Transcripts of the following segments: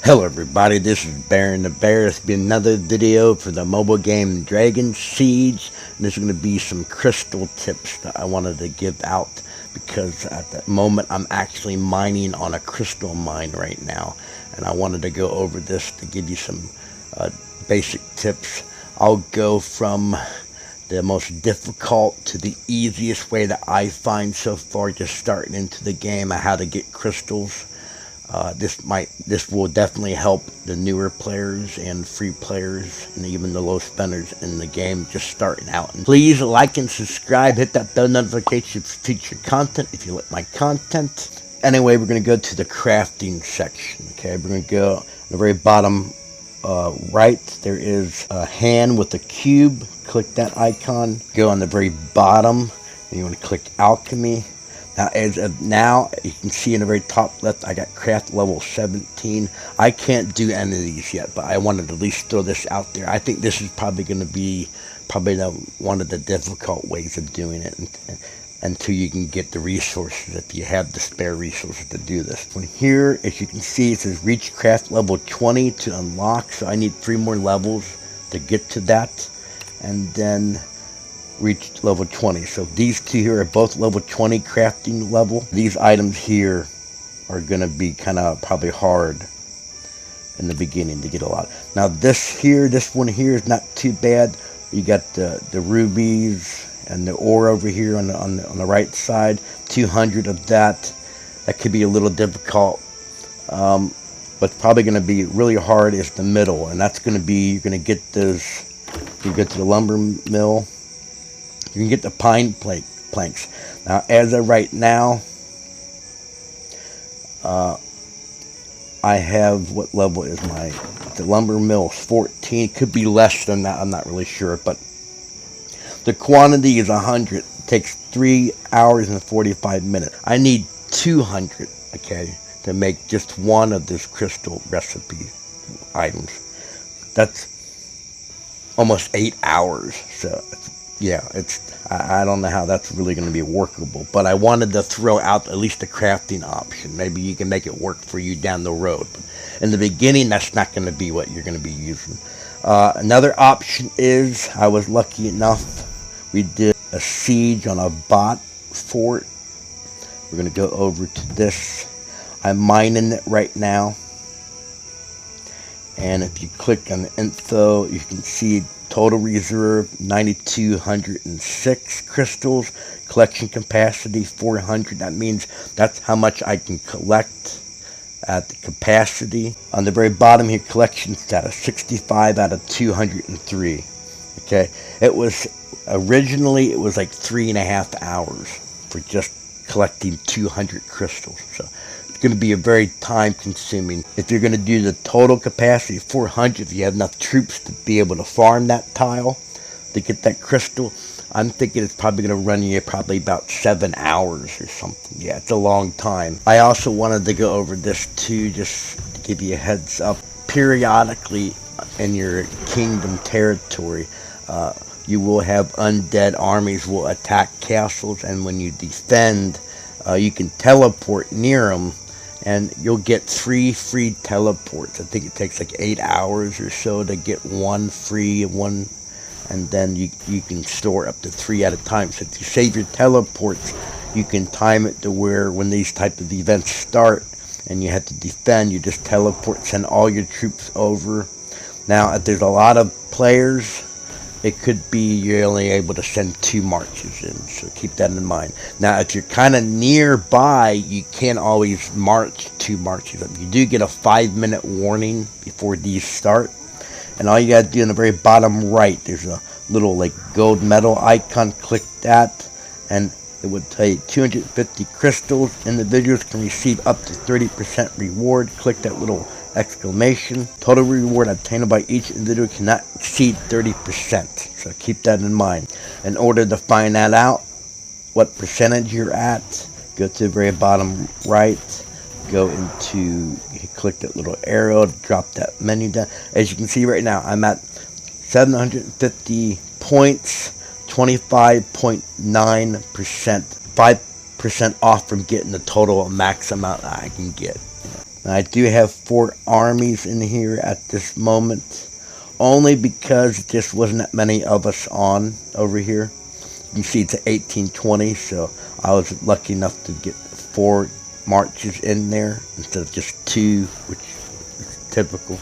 Hello everybody, this is Baron the Bear. It's been another video for the mobile game Dragon Siege. And there's going to be some crystal tips that I wanted to give out because at the moment I'm actually mining on a crystal mine right now. And I wanted to go over this to give you some basic tips. I'll go from the most difficult to the easiest way that I find so far just starting into the game of how to get crystals. This will definitely help the newer players and free players and even the low spenders in the game just starting out. And please like and subscribe, hit that bell notification for future content if you like my content. Anyway, we're going to go to the crafting section. Okay, we're going to go on the very bottom right. There is a hand with a cube. Click that icon. Go on the very bottom and you want to click alchemy. Now, as of now, you can see in the very top left, I got craft level 17. I can't do any of these yet, but I wanted to at least throw this out there. I think this is probably going to be one of the difficult ways of doing it until you can get the resources, if you have the spare resources to do this. From here, as you can see, it says reach craft level 20 to unlock, so I need 3 more levels to get to that, and then reach level 20. So these two here are both level 20 crafting level. These items here are going to be kind of probably hard in the beginning to get a lot. Now this one here is not too bad. You got the rubies and the ore over here on the right side. 200 of that. That could be a little difficult. What's probably going to be really hard is the middle, and that's going to be, you're going to get those. You get to the lumber mill. You can get the pine planks. Now, as of right now, I have, what level is the lumber mill is 14. Could be less than that. I'm not really sure. But the quantity is 100. It takes 3 hours and 45 minutes. I need 200, okay, to make just one of this crystal recipe items. That's almost 8 hours. So, yeah, I don't know how that's really going to be workable, but I wanted to throw out at least a crafting option. Maybe you can make it work for you down the road. But in the beginning, that's not going to be what you're going to be using. Another option is, I was lucky enough, we did a siege on a bot fort. We're going to go over to this. I'm mining it right now. And if you click on the info, you can see total reserve 9,206 crystals, collection capacity 400. That means that's how much I can collect at the capacity. On the very bottom here, collection status 65 out of 203. Okay, it was originally like 3.5 hours for just collecting 200 crystals. So going to be a very time consuming. If you're going to do the total capacity 400, if you have enough troops to be able to farm that tile to get that crystal, I'm thinking it's probably going to run you probably about 7 hours or something. Yeah, it's a long time. I also wanted to go over this too, just to give you a heads up. Periodically in your kingdom territory, you will have undead armies will attack castles, and when you defend, you can teleport near them, and you'll get 3 free teleports. I think it takes like 8 hours or so to get one free, and then you can store up to 3 at a time. So if you save your teleports, you can time it to where when these type of events start and you have to defend, you just teleport, send all your troops over. Now, if there's a lot of players, it could be you're only able to send 2 marches in, so keep that in mind. Now, if you're kind of nearby, you can't always march 2 marches up. You do get a 5-minute warning before these start, and all you got to do in the very bottom right, there's a little like gold medal icon. Click that, and it would tell you 250 crystals. Individuals can receive up to 30% reward. Click that little exclamation. Total reward obtainable by each individual cannot exceed 30%. So keep that in mind. In order to find that out, what percentage you're at, go to the very bottom right, go into, click that little arrow, drop that menu down. As you can see right now, I'm at 750 points, 25.9%, 5% off from getting the total max amount I can get. Now, I do have 4 armies in here at this moment, only because just wasn't that many of us on over here. You can see it's at 1820, so I was lucky enough to get 4 marches in there instead of just 2, which is typical.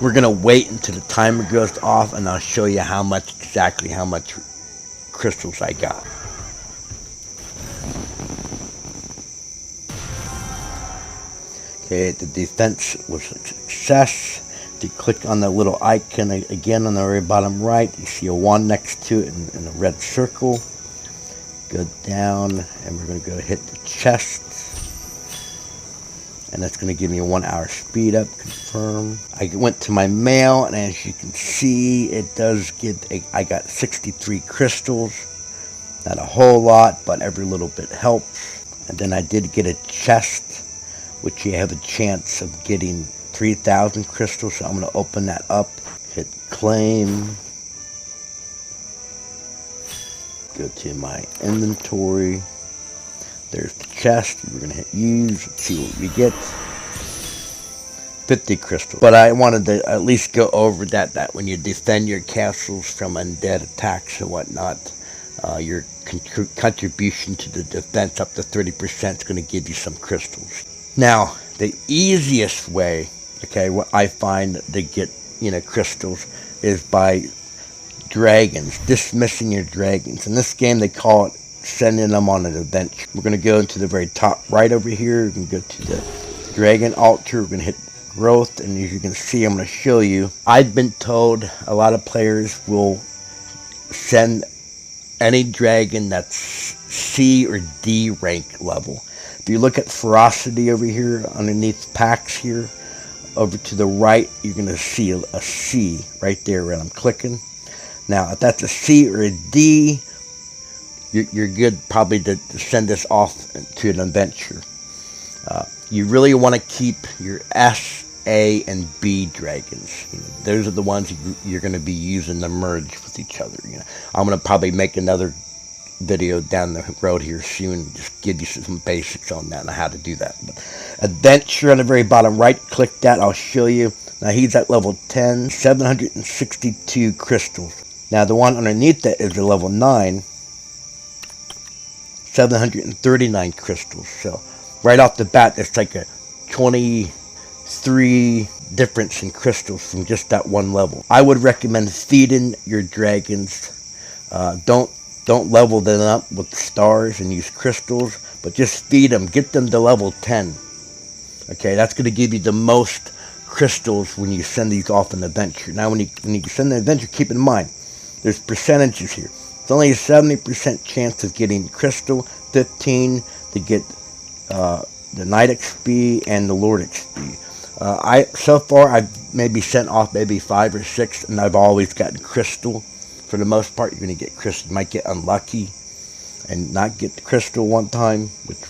We're gonna wait until the timer goes off, and I'll show you exactly how much crystals I got. Okay, the defense was a success. If you click on the little icon again on the very bottom right, you see a 1 next to it in a red circle. Go down, and we're going to go hit the chest. And that's going to give me a 1 hour speed up, confirm. I went to my mail, and as you can see, it does I got 63 crystals. Not a whole lot, but every little bit helps. And then I did get a chest, which you have a chance of getting 3,000 crystals. So I'm going to open that up, hit claim, go to my inventory. There's the chest. We're going to hit use. Let's see what we get. 50 crystals. But I wanted to at least go over that when you defend your castles from undead attacks and whatnot, your contribution to the defense up to 30% is going to give you some crystals. Now, the easiest way, okay, what I find to get, crystals is by dragons, dismissing your dragons. In this game, they call it sending them on an adventure. We're going to go into the very top right over here. We can go to the dragon altar. We're going to hit growth, and as you can see, I'm going to show you. I've been told a lot of players will send any dragon that's C or D rank level. If you look at ferocity over here underneath packs here, over to the right, you're going to see a C right there where I'm clicking. Now, if that's a C or a D, you're good probably to send this off to an adventure. You really want to keep your S, A, and B dragons. Those are the ones you're going to be using to merge with each other. I'm going to probably make another video down the road here soon, just give you some basics on that and how to do that. But adventure on the very bottom right, click that, I'll show you. Now he's at level 10, 762 crystals. Now the one underneath that is a level 9, 739 crystals. So right off the bat, it's like a 23 difference in crystals from just that one level. I would recommend feeding your dragons. Don't level them up with stars and use crystals, but just feed them. Get them to level 10. Okay, that's going to give you the most crystals when you send these off an adventure. Now, when you send an adventure, keep in mind, there's percentages here. It's only a 70% chance of getting crystal, 15 to get the Knight XP and the Lord XP. So far, I've maybe sent off maybe 5 or 6, and I've always gotten crystal. For the most part, you're going to get crystal. You might get unlucky and not get the crystal one time, which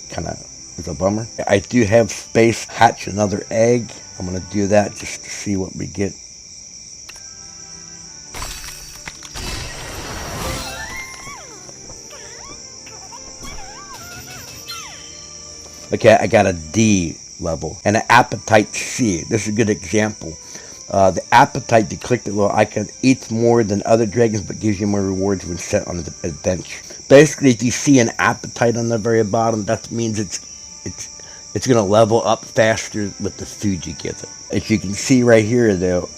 kind of is a bummer. I do have space hatch another egg. I'm going to do that just to see what we get. Okay, I got a D level and an appetite C. This is a good example. The appetite, you click the little icon, eats more than other dragons, but gives you more rewards when sent on an adventure. Basically, if you see an appetite on the very bottom, that means it's going to level up faster with the food you give it. As you can see right here, though,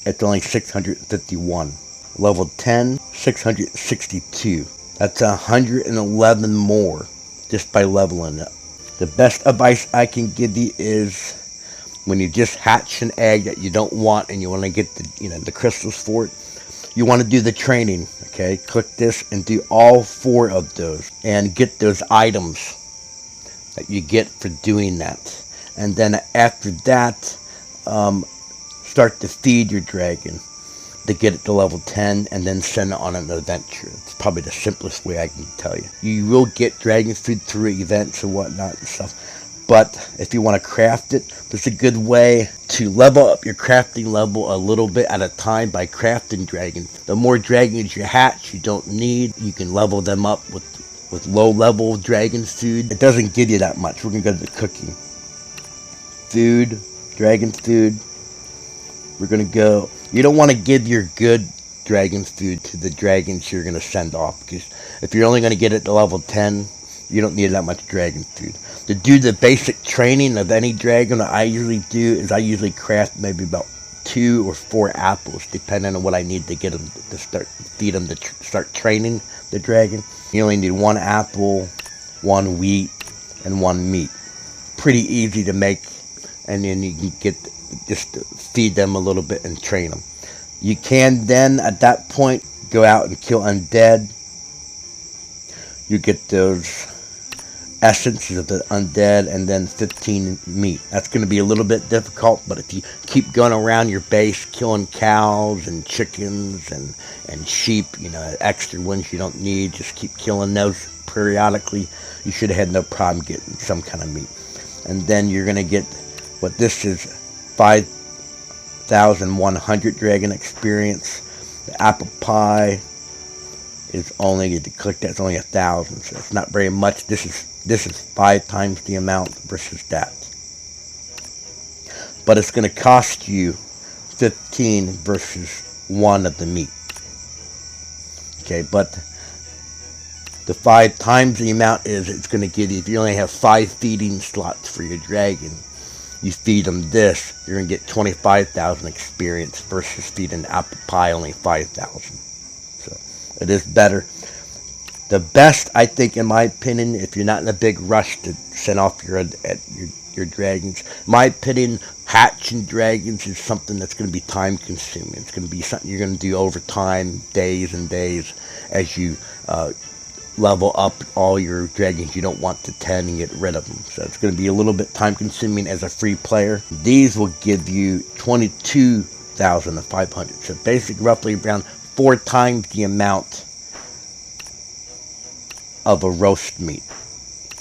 it's only 651. Level 10, 662. That's 111 more just by leveling it. The best advice I can give you is, when you just hatch an egg that you don't want and you want to get the crystals for it, you want to do the training. Okay, click this and do all 4 of those and get those items that you get for doing that. And then after that, start to feed your dragon to get it to level 10 and then send it on an adventure. It's probably the simplest way I can tell you. You will get dragon food through events and whatnot and stuff. But if you want to craft it, there's a good way to level up your crafting level a little bit at a time by crafting dragons. The more dragons you hatch you don't need, you can level them up with with low level dragon food, it doesn't give you that much. We're going to go to the cooking. Food, dragon food. We're going to go, you don't want to give your good dragon food to the dragons you're going to send off, because if you're only going to get it to level 10, you don't need that much dragon food. To do the basic training of any dragon, what I usually do is I usually craft maybe about 2 or 4 apples, depending on what I need to get them to start, feed them to start training the dragon. You only need 1 apple, 1 wheat, and 1 meat. Pretty easy to make, and then you can get just feed them a little bit and train them. You can then at that point go out and kill undead. You get those essences of the undead and then 15 meat. That's going to be a little bit difficult, but if you keep going around your base killing cows and chickens and sheep, you know, extra ones you don't need, just keep killing those periodically, you should have had no problem getting some kind of meat. And then you're going to get what this is, 5,100 dragon experience. The apple pie is only, you click that, it's only 1,000, so it's not very much. This is 5 times the amount versus that. But it's going to cost you 15 versus 1 of the meat. Okay, but the 5 times the amount is, it's going to give you, if you only have 5 feeding slots for your dragon, you feed them this, you're going to get 25,000 experience versus feeding apple pie only 5,000. So it is better. The best, I think, in my opinion, if you're not in a big rush to send off your dragons, in my opinion, hatching dragons is something that's going to be time consuming. It's going to be something you're going to do over time, days and days, as you level up all your dragons you don't want to 10 and get rid of them. So it's going to be a little bit time consuming as a free player. These will give you 22,500. So basically roughly around 4 times the amount of a roast meat.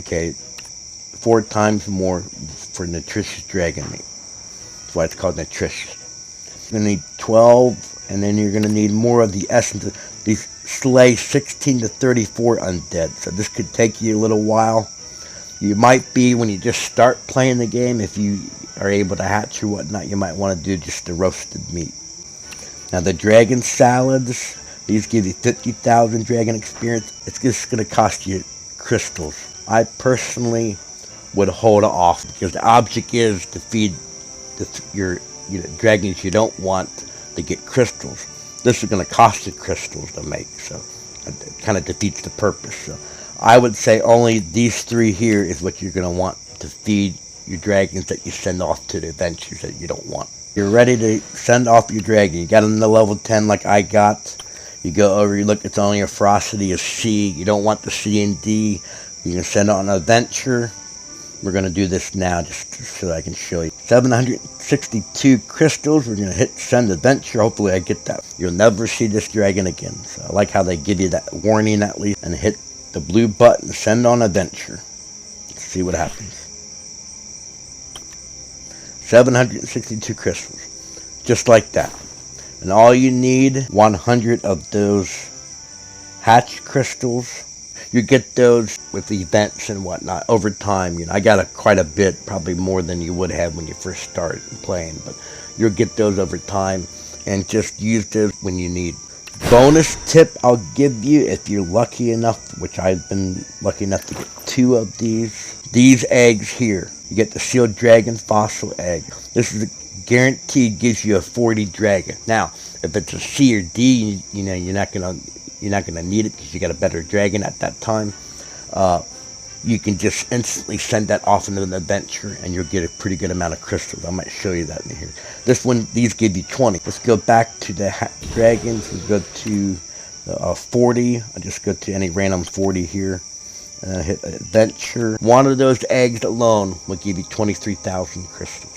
Okay, 4 times more for nutritious dragon meat. That's why it's called nutritious. You're going to need 12, and then you're going to need more of the essence. These slay 16 to 34 undead, so this could take you a little while. You might be, when you just start playing the game, if you are able to hatch or whatnot, you might want to do just the roasted meat. Now the dragon salads, these give you 50,000 dragon experience. It's just going to cost you crystals. I personally would hold off, because the object is to feed your dragons you don't want to get crystals. This is going to cost you crystals to make, so it kind of defeats the purpose. So I would say only these 3 here is what you're going to want to feed your dragons that you send off to the adventures that you don't want. You're ready to send off your dragon. You got them to level 10 like I got. You go over, you look, it's only a ferocity of C. You don't want the C and D. You can send on an adventure. We're going to do this now just so I can show you. 762 crystals. We're going to hit send adventure. Hopefully I get that. You'll never see this dragon again. So I like how they give you that warning at least. And hit the blue button, send on adventure. Let's see what happens. 762 crystals. Just like that. And all you need, 100 of those hatch crystals. You get those with events and whatnot over time. You know, I got quite a bit, probably more than you would have when you first started playing, but you'll get those over time, and just use those when you need. Bonus tip I'll give you, if you're lucky enough, which I've been lucky enough to get 2 of these eggs here. You get the sealed dragon fossil egg. This is guaranteed gives you a 40 dragon. Now, if it's a C or D, you know you're not gonna need it because you got a better dragon at that time. You can just instantly send that off into an adventure, and you'll get a pretty good amount of crystals. I might show you that in here. This one, these give you 20. Let's go back to the dragons. We'll go to 40. I'll just go to any random 40 here. And hit adventure. One of those eggs alone will give you 23,000 crystals.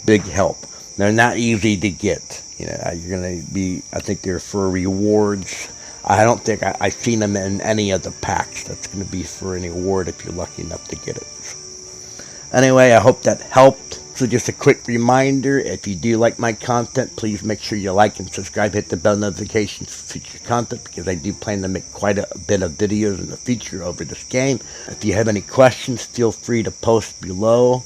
Big help. They're not easy to get. You know, you're going to be, I think they're for rewards. I don't think I've seen them in any of the packs. That's going to be for an award if you're lucky enough to get it. Anyway, I hope that helped. So just a quick reminder, if you do like my content, please make sure you like and subscribe, hit the bell notifications for future content, because I do plan to make quite a bit of videos in the future over this game. If you have any questions, feel free to post below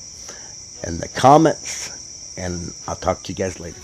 in the comments, and I'll talk to you guys later.